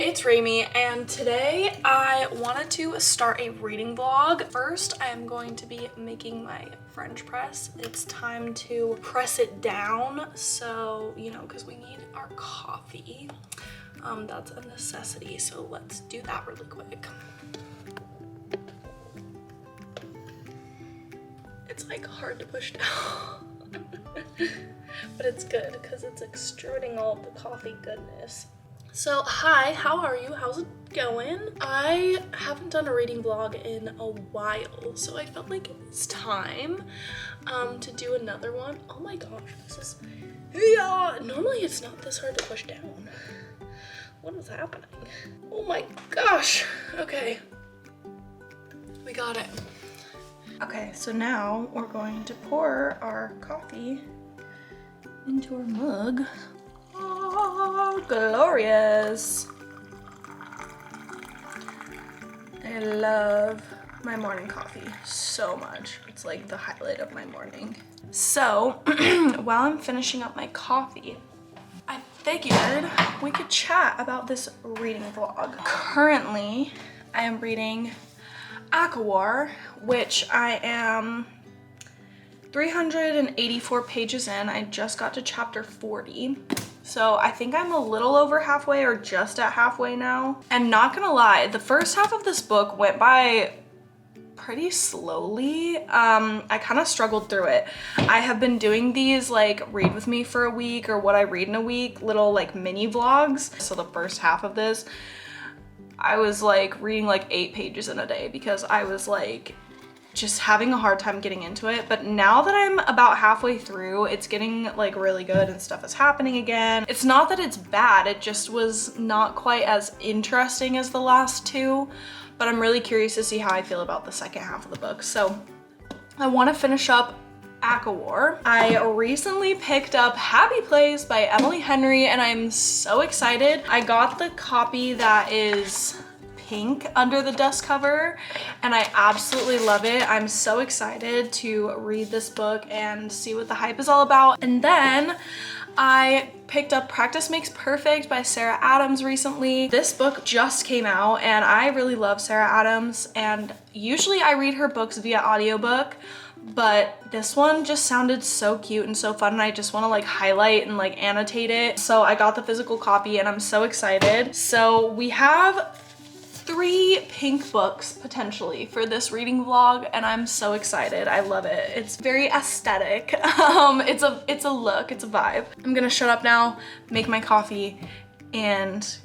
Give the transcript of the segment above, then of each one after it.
It's Rami, and today I wanted to start a reading vlog. First, I am going to be making my French press. It's time to press it down, so, you know, because we need our coffee. That's a necessity, so let's do that really quick. It's like hard to push down, but it's good because it's extruding all of the coffee goodness. So hi, how are you? How's it going? I haven't done a reading vlog in a while, so I felt like it was time to do another one. Oh my gosh, this is, yeah, normally it's not this hard to push down. What is happening? Oh my gosh. Okay, we got it. Okay, so now we're going to pour our coffee into our mug. Oh, glorious. I love my morning coffee so much. It's like the highlight of my morning. So while I'm finishing up my coffee, I figured we could chat about this reading vlog. Currently, I am reading ACWAR, which I am 384 pages in. I just got to chapter 40. So I think I'm a little over halfway or just at halfway now. And not gonna lie, the first half of this book went by pretty slowly. I kind of struggled through it. I have been doing these like read with me for a week or what I read in a week, little like mini vlogs. So the first half of this, I was like reading like 8 pages in a day because I was like just having a hard time getting into it. But now that I'm about halfway through, it's getting like really good and stuff is happening again. It's not that it's bad, it just was not quite as interesting as the last two, but I'm really curious to see how I feel about the second half of the book. So I want to finish up ACWAR. I recently picked up Happy Place by Emily Henry and I'm so excited. I got the copy that is pink under the dust cover and I absolutely love it. I'm so excited to read this book and see what the hype is all about. And then I picked up Practice Makes Perfect by Sarah Adams recently. This book just came out and I really love Sarah Adams, and usually I read her books via audiobook, but this one just sounded so cute and so fun and I just want to like highlight and like annotate it. So I got the physical copy and I'm so excited. So we have 3 pink books potentially for this reading vlog and I'm so excited. I love it. It's very aesthetic. It's a look, it's a vibe. I'm gonna shut up now, make my coffee, and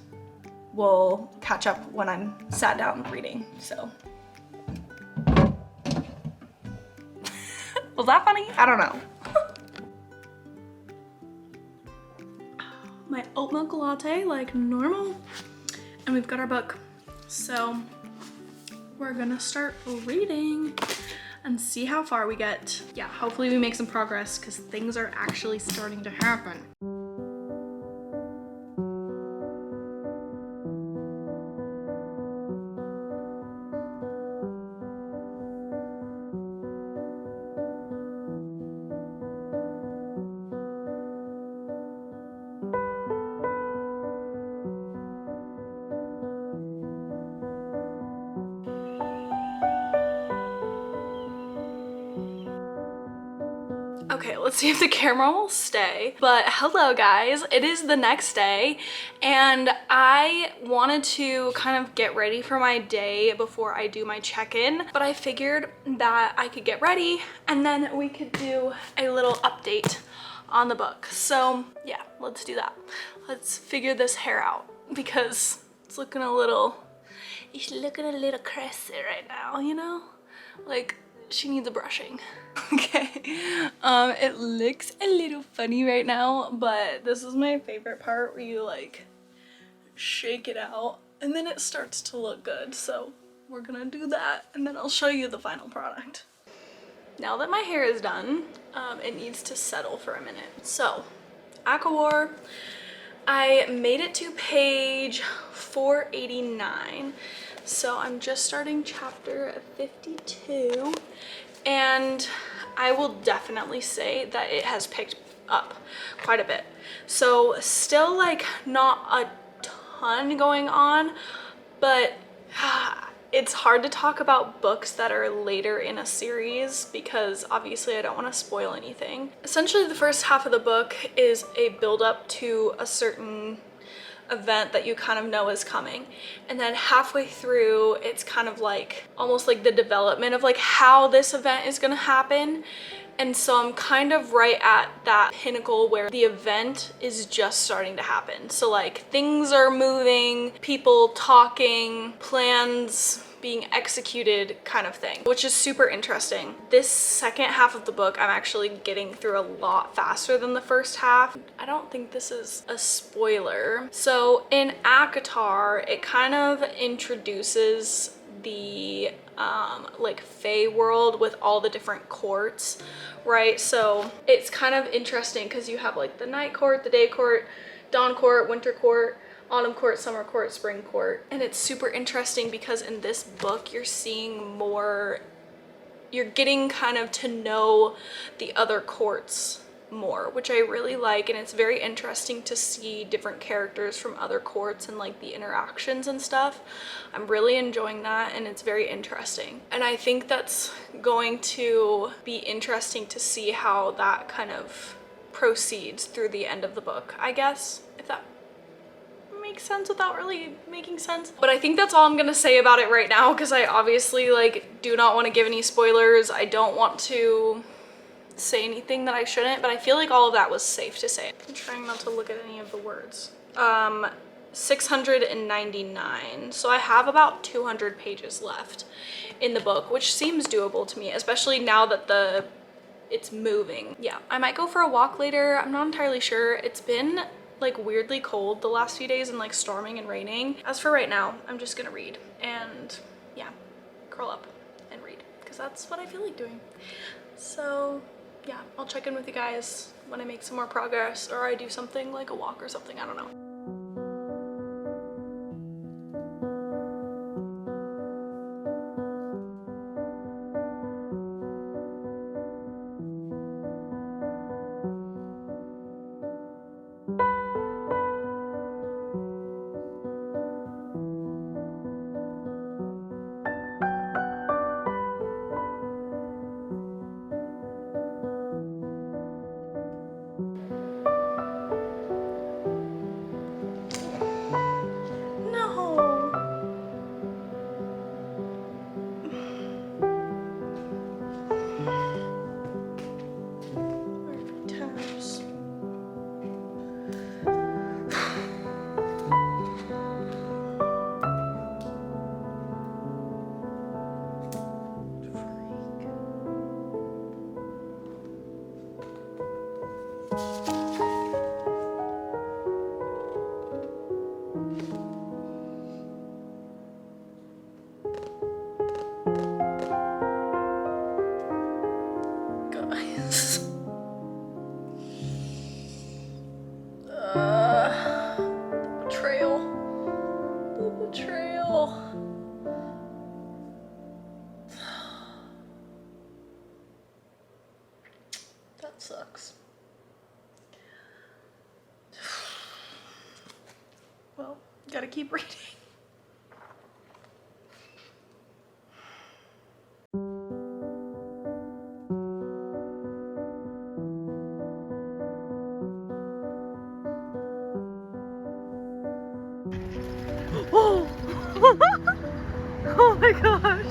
we'll catch up when I'm sat down reading. So was that funny? I don't know. My oat milk latte like normal, and we've got our book. So we're gonna start reading and see how far we get. Yeah, hopefully we make some progress because things are actually starting to happen. Okay, let's see if the camera will stay. But hello guys, it is the next day and I wanted to kind of get ready for my day before I do my check-in, but I figured that I could get ready and then we could do a little update on the book. So yeah, let's do that. Let's figure this hair out because it's looking a little crusty right now, you know? Like, she needs a brushing. Okay, it looks a little funny right now, but this is my favorite part where you like shake it out and then it starts to look good. So we're gonna do that and then I'll show you the final product. Now that my hair is done, it needs to settle for a minute. So ACWAR, I made it to page 489. So I'm just starting chapter 52 and I will definitely say that it has picked up quite a bit. So still like not a ton going on, but it's hard to talk about books that are later in a series because obviously I don't want to spoil anything. Essentially, the first half of the book is a build-up to a certain event that you kind of know is coming, and then halfway through it's kind of like almost like the development of like how this event is gonna happen. And so I'm kind of right at that pinnacle where the event is just starting to happen. So like things are moving, people talking, plans being executed kind of thing, which is super interesting. This second half of the book, I'm actually getting through a lot faster than the first half. I don't think this is a spoiler. So in ACWAR, it kind of introduces the like Fae world with all the different courts, right? So it's kind of interesting because you have like the night court, the day court, dawn court, winter court, autumn court, summer court, spring court. And it's super interesting because in this book you're seeing more, you're getting kind of to know the other courts more, which I really like, and it's very interesting to see different characters from other courts and like the interactions and stuff. I'm really enjoying that, and it's very interesting, and I think that's going to be interesting to see how that kind of proceeds through the end of the book, I guess, if that makes sense without really making sense. But I think that's all I'm gonna say about it right now, because I obviously like do not want to give any spoilers. I don't want to say anything that I shouldn't, but I feel like all of that was safe to say. I'm trying not to look at any of the words. 699. So I have about 200 pages left in the book, which seems doable to me, especially now that it's moving. Yeah, I might go for a walk later. I'm not entirely sure. It's been like weirdly cold the last few days and like storming and raining. As for right now, I'm just gonna read and yeah, curl up and read because that's what I feel like doing. So yeah, I'll check in with you guys when I make some more progress or I do something like a walk or something, I don't know. That sucks. Well, gotta keep reading. Oh! Oh my gosh!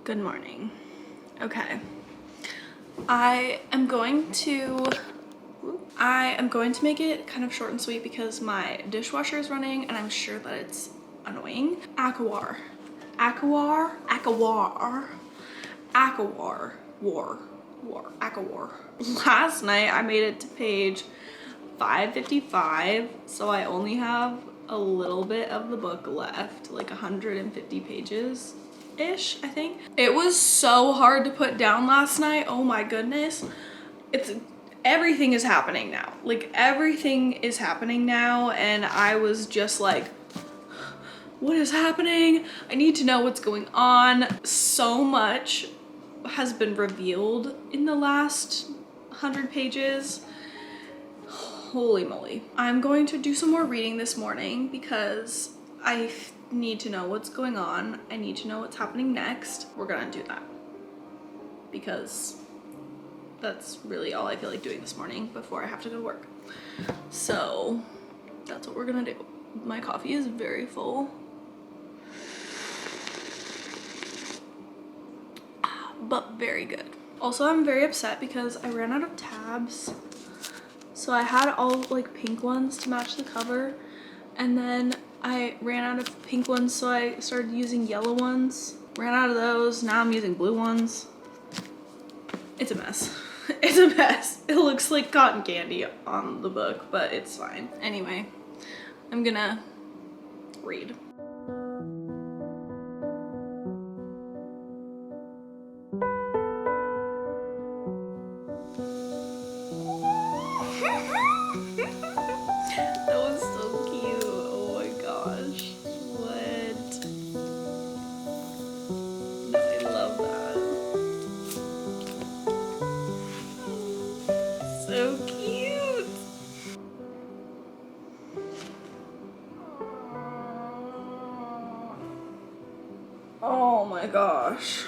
Good morning. Okay. I am going to make it kind of short and sweet because my dishwasher is running and I'm sure that it's annoying. ACWAR. Last night I made it to page 555, so I only have a little bit of the book left, like 150 pages ish, I think. It was so hard to put down last night. Oh my goodness. Everything is happening now. Like everything is happening now, and I was just like, what is happening? I need to know what's going on. So much has been revealed in the last 100 pages. Holy moly. I'm going to do some more reading this morning because I need to know what's going on. I need to know what's happening next. We're gonna do that because that's really all I feel like doing this morning before I have to go to work. So that's what we're gonna do. My coffee is very full. But very good. Also, I'm very upset because I ran out of tabs. So I had all like pink ones to match the cover, and then I ran out of pink ones, so I started using yellow ones. Ran out of those, now I'm using blue ones. It's a mess. It's a mess. It looks like cotton candy on the book, but it's fine. Anyway, I'm gonna read. That was so cute. Oh my gosh. What? No, I love that. So cute. Oh my gosh.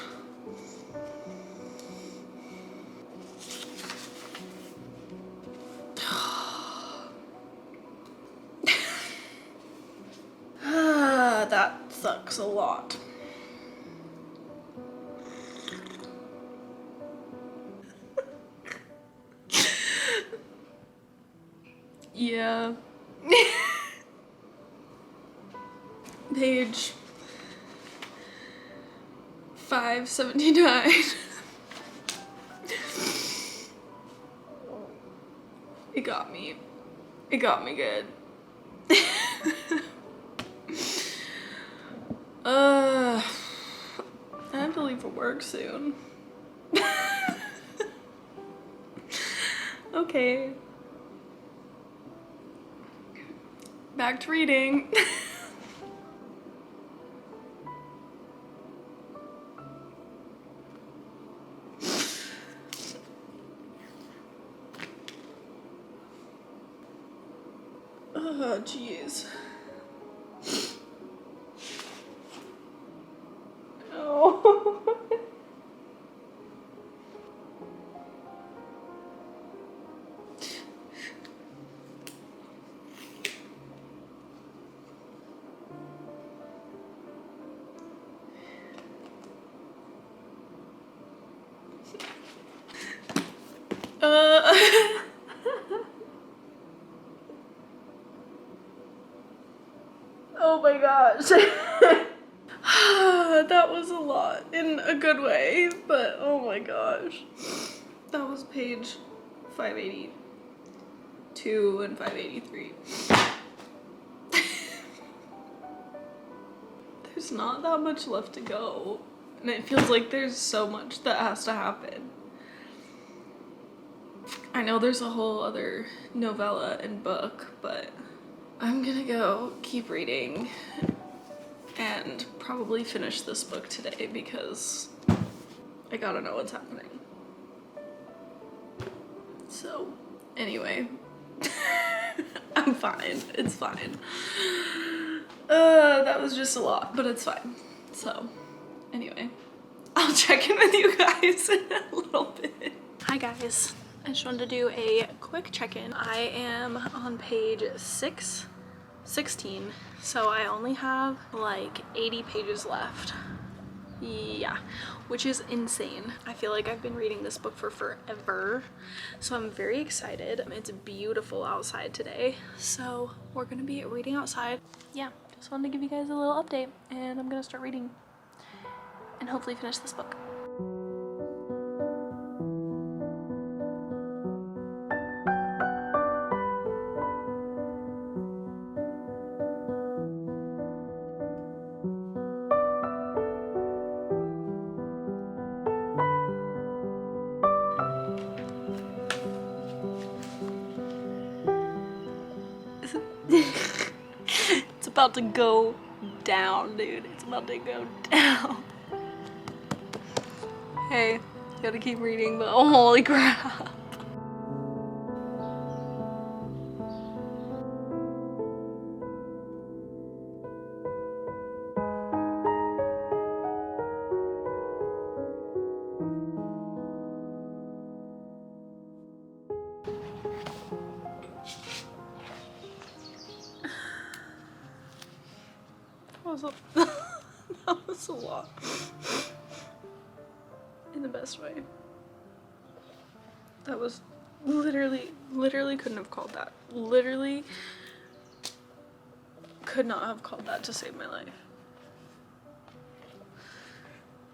That sucks a lot. Yeah. Page 579. It got me. It got me good. I have to leave for work soon. Okay. Back to reading. Oh, jeez. Oh. Oh my gosh. That was a lot in a good way, but oh my gosh. That was page 582 and 583. There's not that much left to go, and it feels like there's so much that has to happen. I know there's a whole other novella and book, but I'm gonna go keep reading and probably finish this book today because I gotta know what's happening. So, anyway, I'm fine. It's fine. That was just a lot, but it's fine. So, anyway, I'll check in with you guys in a little bit. Hi guys. I just wanted to do a quick check-in. I am on page 616, so I only have like 80 pages left. Yeah, which is insane. I feel like I've been reading this book for forever, so I'm very excited. It's beautiful outside today, so we're gonna be reading outside. Yeah, just wanted to give you guys a little update, and I'm gonna start reading and hopefully finish this book. It's about to go down, dude. It's about to go down. Hey, gotta keep reading, but oh, holy crap. That was a lot. In the best way. That was literally couldn't have called that. Literally could not have called that to save my life.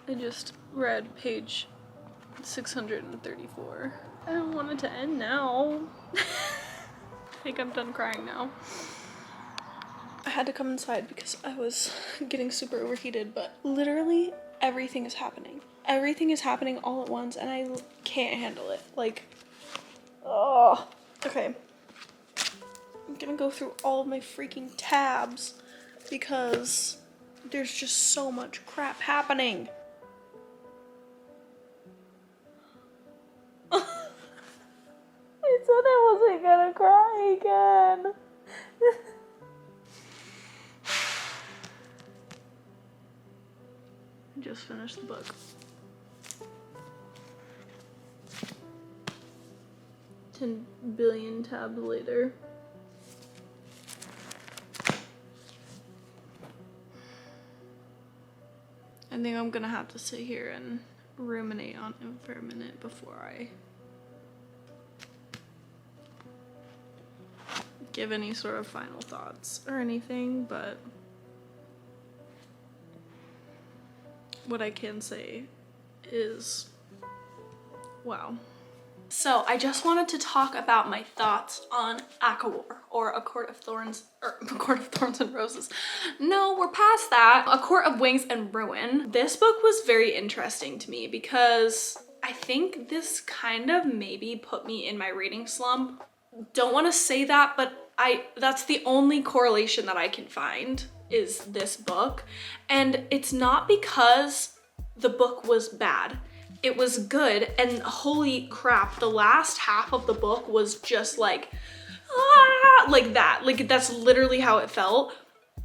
I just read page 634. I don't want it to end now. I think I'm done crying now. I had to come inside because I was getting super overheated, but literally everything is happening. Everything is happening all at once and I can't handle it. Like, oh. Okay. I'm gonna go through all of my freaking tabs because there's just so much crap happening. I said I wasn't gonna cry again. Just finished the book. 10 billion tabs later. I think I'm gonna have to sit here and ruminate on it for a minute before I give any sort of final thoughts or anything, but what I can say is, wow. So I just wanted to talk about my thoughts on ACWAR, or A Court of Thorns, or A Court of Thorns and Roses. No, we're past that. A Court of Wings and Ruin. This book was very interesting to me because I think this kind of maybe put me in my reading slump. Don't want to say that, but that's the only correlation that I can find is this book. And it's not because the book was bad. It was good, and holy crap, the last half of the book was just like, like that. Like that's literally how it felt.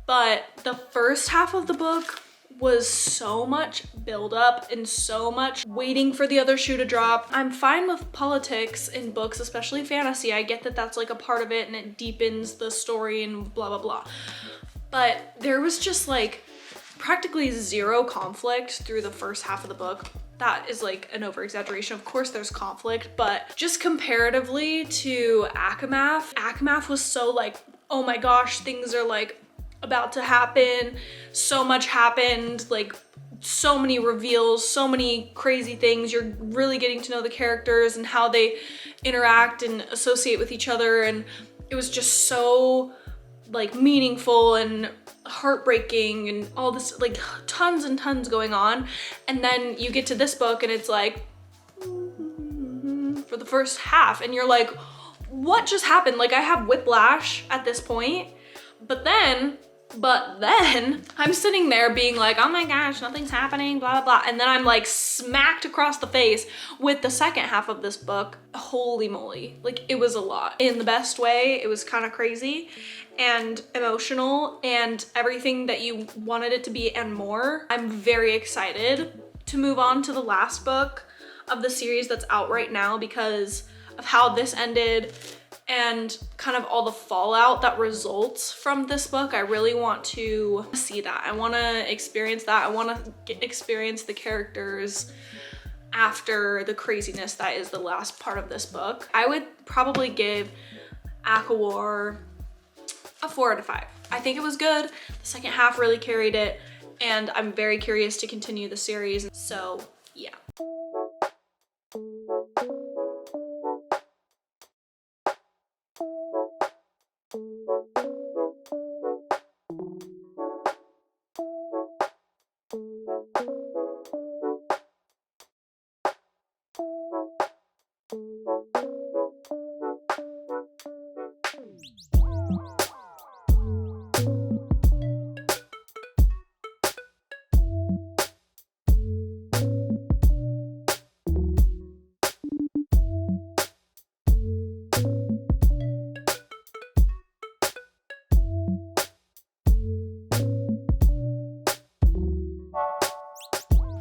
But the first half of the book was so much buildup and so much waiting for the other shoe to drop. I'm fine with politics in books, especially fantasy. I get that that's like a part of it and it deepens the story and blah, blah, blah. But there was just like practically zero conflict through the first half of the book. That is like an over-exaggeration. Of course there's conflict, but just comparatively to ACWAR was so like, oh my gosh, things are like about to happen. So much happened, like so many reveals, so many crazy things. You're really getting to know the characters and how they interact and associate with each other. And it was just so like meaningful and heartbreaking and all this, like tons and tons going on. And then you get to this book and it's like for the first half and you're like, what just happened? Like I have whiplash at this point. But then I'm sitting there being like, oh my gosh, nothing's happening, blah, blah, blah. And then I'm like smacked across the face with the second half of this book. Holy moly. Like it was a lot in the best way. It was kind of crazy and emotional and everything that you wanted it to be and more. I'm very excited to move on to the last book of the series that's out right now because of how this ended and kind of all the fallout that results from this book. I really want to see that. I want to experience that. I want to experience the characters after the craziness that is the last part of this book. I would probably give ACWAR a 4 out of 5. I think it was good. The second half really carried it, and I'm very curious to continue the series. So yeah.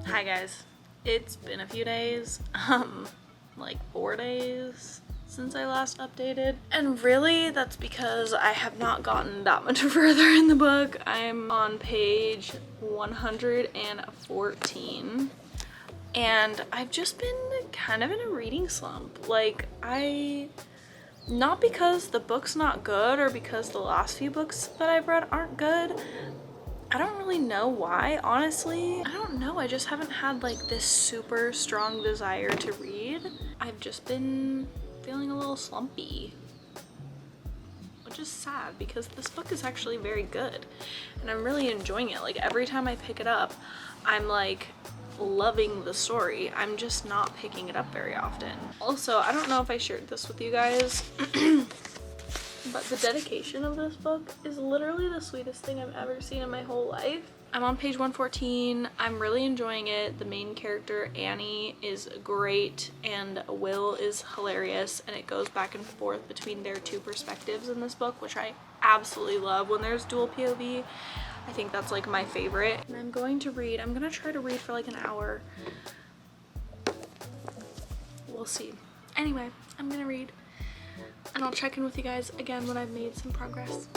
Hi guys, it's been a few days, like 4 days since I last updated, and really that's because I have not gotten that much further in the book. I'm on page 114 and I've just been kind of in a reading slump. Like, not because the book's not good or because the last few books that I've read aren't good. I don't really know why, honestly. I don't know, I just haven't had like this super strong desire to read. I've just been feeling a little slumpy, which is sad because this book is actually very good and I'm really enjoying it. Like, every time I pick it up, I'm like loving the story. I'm just not picking it up very often. Also, I don't know if I shared this with you guys, but the dedication of this book is literally the sweetest thing I've ever seen in my whole life. I'm on page 114. I'm really enjoying it. The main character, Annie, is great and Will is hilarious, and it goes back and forth between their two perspectives in this book, which I absolutely love when there's dual POV. I think that's like my favorite. And I'm going to try to read for like an hour. We'll see. Anyway, I'm gonna read. And I'll check in with you guys again when I've made some progress.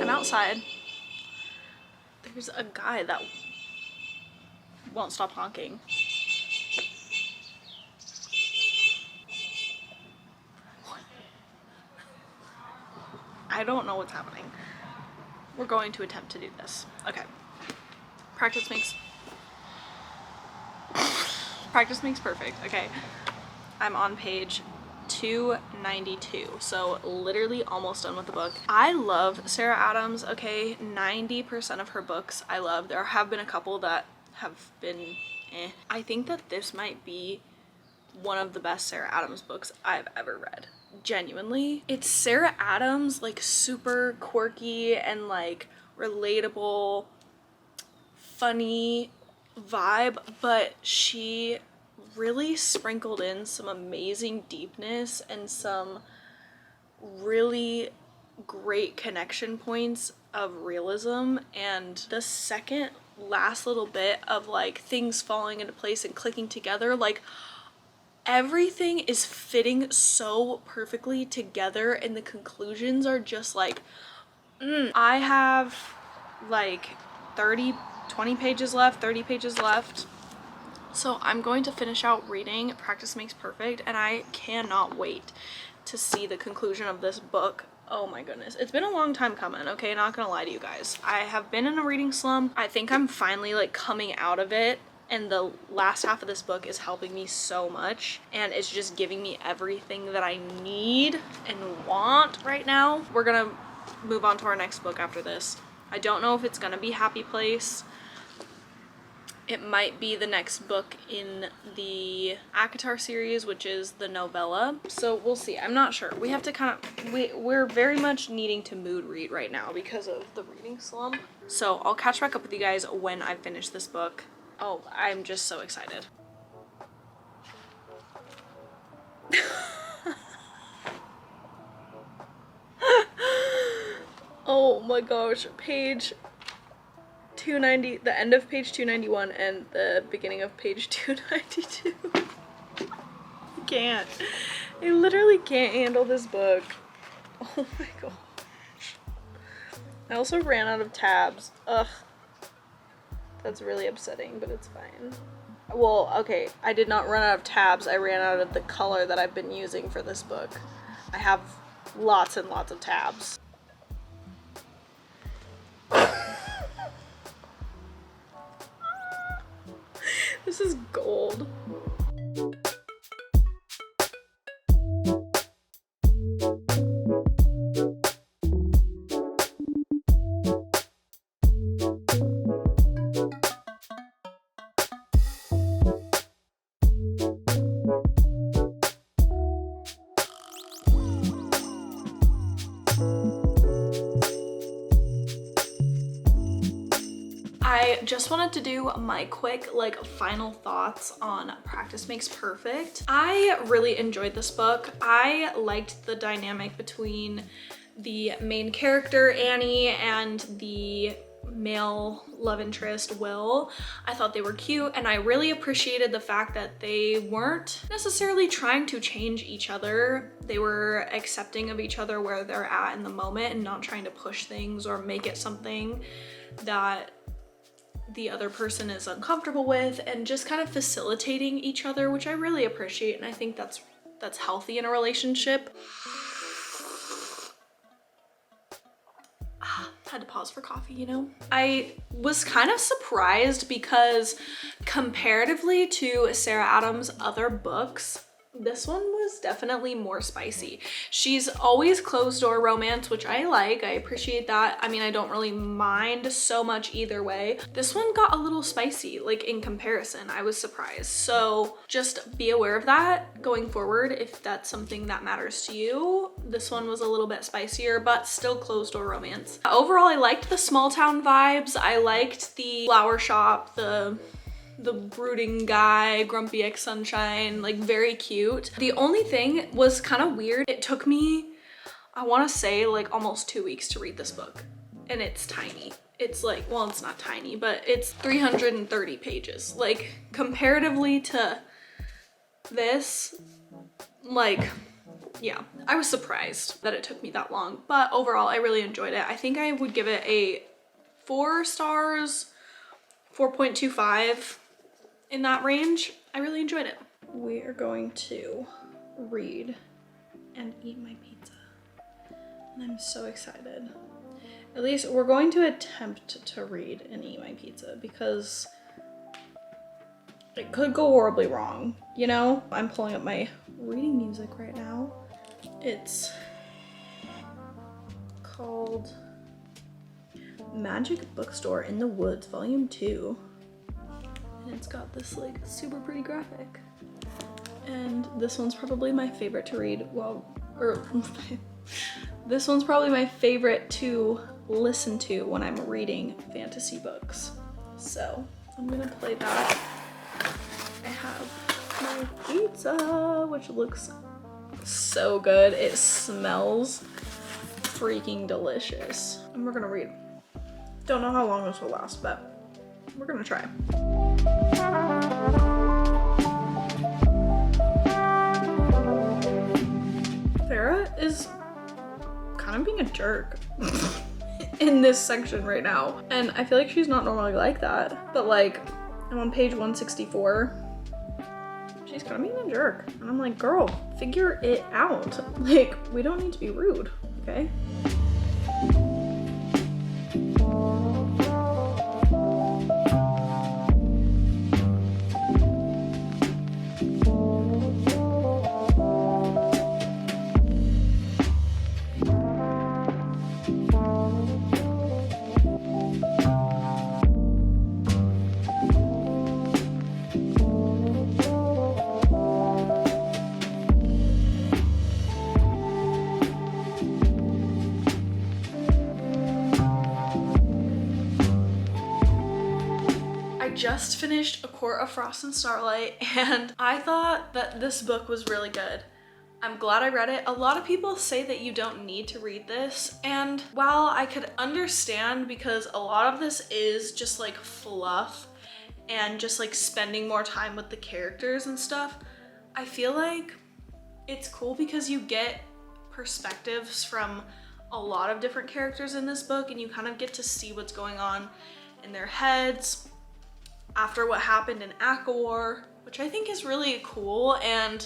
I'm outside. There's a guy that won't stop honking. I don't know what's happening. We're going to attempt to do this. Okay. Practice makes perfect. Okay. I'm on page 292, so literally almost done with the book. I love Sarah Adams. Okay, 90% of her books I love. There have been a couple that have been I think that this might be one of the best Sarah Adams books I've ever read. Genuinely. It's Sarah Adams, like super quirky and like relatable, funny vibe, but she really sprinkled in some amazing deepness and some really great connection points of realism. And the second last little bit of like things falling into place and clicking together, like everything is fitting so perfectly together and the conclusions are just like I have like 20 pages left, 30 pages left. So I'm going to finish out reading Practice Makes Perfect, and I cannot wait to see the conclusion of this book Oh my goodness, it's been a long time coming, okay? Not gonna lie to you guys. I have been in a reading slump. I think I'm finally like coming out of it, and the last half of this book is helping me so much, and it's just giving me everything that I need and want right now. We're gonna move on to our next book after this. I don't know if it's gonna be Happy Place. It might be the next book in the ACWAR series, which is the novella. So we'll see. I'm not sure. We have to kind of, we're very much needing to mood read right now because of the reading slump. So I'll catch back up with you guys when I finish this book. Oh, I'm just so excited. Oh my gosh, page 290, the end of page 291 and the beginning of page 292. I can't. I literally can't handle this book. Oh my gosh. I also ran out of tabs. Ugh. That's really upsetting, but it's fine. Well, okay, I did not run out of tabs. I ran out of the color that I've been using for this book. I have lots and lots of tabs. This is gold. I just wanted to do my quick like final thoughts on Practice Makes Perfect. I really enjoyed this book. I liked the dynamic between the main character Annie and the male love interest Will. I thought they were cute, and I really appreciated the fact that they weren't necessarily trying to change each other. They were accepting of each other where they're at in the moment and not trying to push things or make it something that the other person is uncomfortable with, and just kind of facilitating each other, which I really appreciate, and I think that's healthy in a relationship. Had to pause for coffee, you know? I was kind of surprised because comparatively to Sarah Adams' other books, this one was definitely more spicy. She's always closed door romance, which I like. I appreciate that. I mean, I don't really mind so much either way. This one got a little spicy, like in comparison. I was surprised. So just be aware of that going forward if that's something that matters to you. This one was a little bit spicier, but still closed door romance. Overall, I liked the small town vibes. I liked the flower shop, the brooding guy, grumpy ex-sunshine, like very cute. The only thing was kind of weird. It took me, I want to say like almost 2 weeks to read this book, and it's tiny. It's like, well, it's not tiny, but it's 330 pages. Like comparatively to this, like, yeah, I was surprised that it took me that long, but overall I really enjoyed it. I think I would give it a 4 stars, 4.25. in that range. I really enjoyed it. We are going to read and eat my pizza, and I'm so excited. At least we're going to attempt to read and eat my pizza because it could go horribly wrong, you know? I'm pulling up my reading music right now. It's called Magic Bookstore in the Woods, Volume 2. And it's got this like super pretty graphic. And this one's probably my favorite to read, this one's probably my favorite to listen to when I'm reading fantasy books. So I'm gonna play that. I have my pizza, which looks so good. It smells freaking delicious. And we're gonna read. Don't know how long this will last, but we're gonna try. Farah is kind of being a jerk in this section right now. And I feel like she's not normally like that, but like I'm on page 164. She's kind of being a jerk. And I'm like, girl, figure it out. Like, we don't need to be rude. Okay. Just finished A Court of Frost and Starlight, and I thought that this book was really good. I'm glad I read it. A lot of people say that you don't need to read this, and while I could understand, because a lot of this is just like fluff and just like spending more time with the characters and stuff, I feel like it's cool because you get perspectives from a lot of different characters in this book, and you kind of get to see what's going on in their heads after what happened in ACWAR, which I think is really cool, and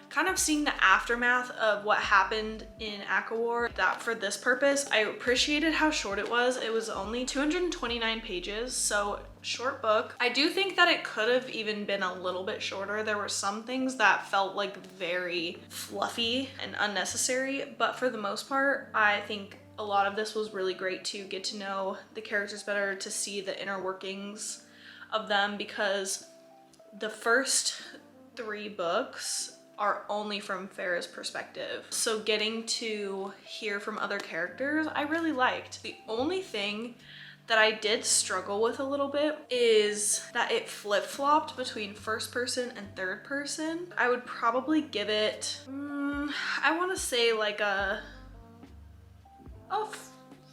kind of seeing the aftermath of what happened in ACWAR. That for this purpose, I appreciated how short it was. It was only 229 pages, so short book. I do think that it could have even been a little bit shorter. There were some things that felt like very fluffy and unnecessary, but for the most part, I think a lot of this was really great to get to know the characters better, to see the inner workings of them, because the first 3 books are only from Farrah's perspective. So getting to hear from other characters, I really liked. The only thing that I did struggle with a little bit is that it flip-flopped between first person and third person. I would probably give it, I want to say like a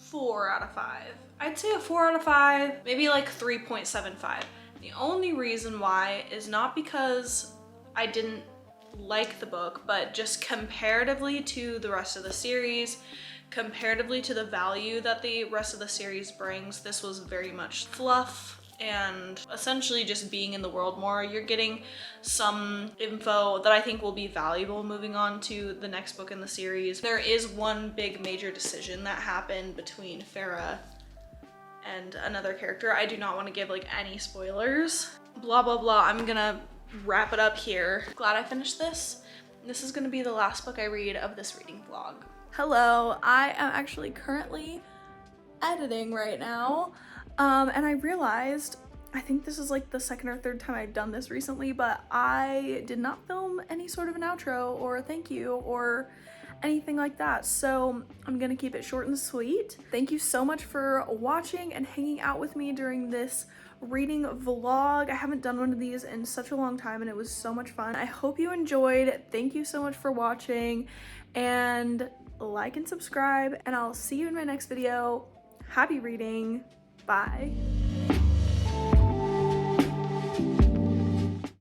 4 out of 5. I'd say a 4 out of 5, maybe like 3.75. The only reason why is not because I didn't like the book, but just comparatively to the rest of the series, comparatively to the value that the rest of the series brings, this was very much fluff and essentially just being in the world more. You're getting some info that I think will be valuable moving on to the next book in the series. There is one big major decision that happened between Farrah and another character. I do not want to give like any spoilers. Blah, blah, blah. I'm gonna wrap it up here. Glad I finished this. This is gonna be the last book I read of this reading vlog. Hello, I am actually currently editing right now. And I realized, I think this is like the second or third time I've done this recently, but I did not film any sort of an outro or a thank you or anything like that. So I'm gonna keep it short and sweet. Thank you so much for watching and hanging out with me during this reading vlog. I haven't done one of these in such a long time and it was so much fun. I hope you enjoyed. Thank you so much for watching, and like and subscribe, and I'll see you in my next video. Happy reading. Bye.